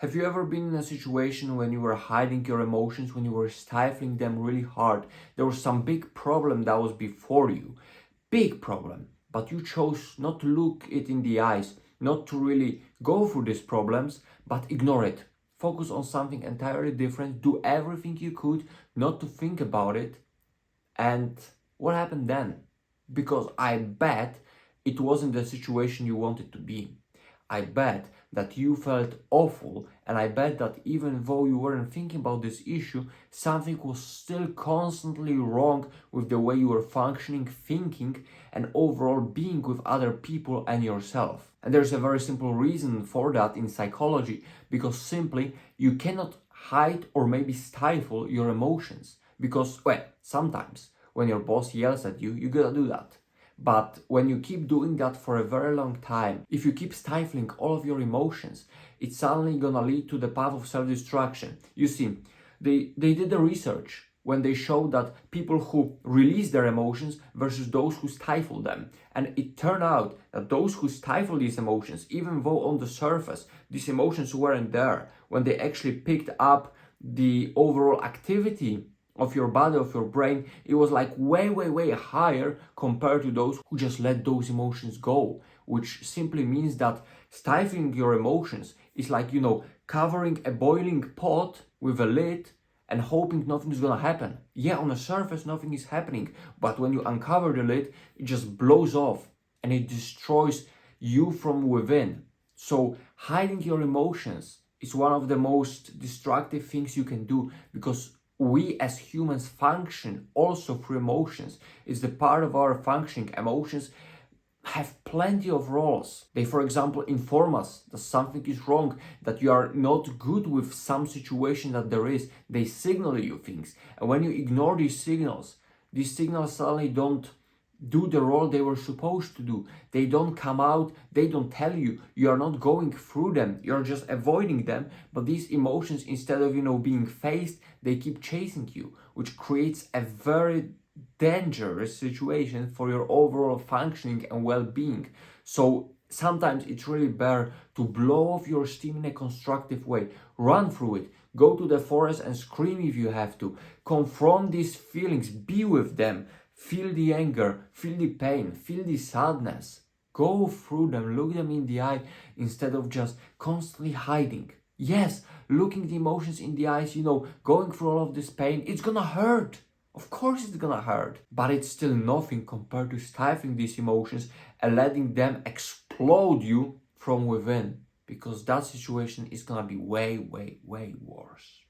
Have you ever been in a situation when you were hiding your emotions, when you were stifling them really hard? There was some big problem that was before you, big problem, but you chose not to look it in the eyes, not to really go through these problems, but ignore it. Focus on something entirely different, do everything you could not to think about it. And what happened then? Because I bet it wasn't the situation you wanted to be. I bet that you felt awful, and I bet that even though you weren't thinking about this issue, something was still constantly wrong with the way you were functioning, thinking, and overall being with other people and yourself. And there's a very simple reason for that in psychology, because simply you cannot hide or maybe stifle your emotions. Because, well, sometimes when your boss yells at you, you gotta do that. But when you keep doing that for a very long time, if you keep stifling all of your emotions, it's suddenly gonna lead to the path of self-destruction. You see, they did the research when they showed that people who release their emotions versus those who stifle them. And it turned out that those who stifle these emotions, even though on the surface these emotions weren't there, when they actually picked up the overall activity of your body, of your brain, it was like way higher compared to those who just let those emotions go, which simply means that stifling your emotions is like, covering a boiling pot with a lid and hoping nothing is gonna happen. Yeah, on the surface nothing is happening, but when you uncover the lid, it just blows off and it destroys you from within. So hiding your emotions is one of the most destructive things you can do, because we as humans function also through emotions. It's the part of our functioning. Emotions have plenty of roles. They, for example, inform us that something is wrong, that you are not good with some situation that there is. They signal you things. And when you ignore these signals suddenly don't do the role they were supposed to do. They don't come out, they don't tell you, you are not going through them, you're just avoiding them. But these emotions, instead of being faced, they keep chasing you, which creates a very dangerous situation for your overall functioning and well-being. So sometimes it's really better to blow off your steam in a constructive way, run through it, go to the forest and scream if you have to, confront these feelings, be with them. Feel the anger, feel the pain, feel the sadness. Go through them, look them in the eye instead of just constantly hiding. Yes, looking the emotions in the eyes, going through all of this pain, it's gonna hurt. Of course it's gonna hurt. But it's still nothing compared to stifling these emotions and letting them explode you from within. Because that situation is gonna be way worse.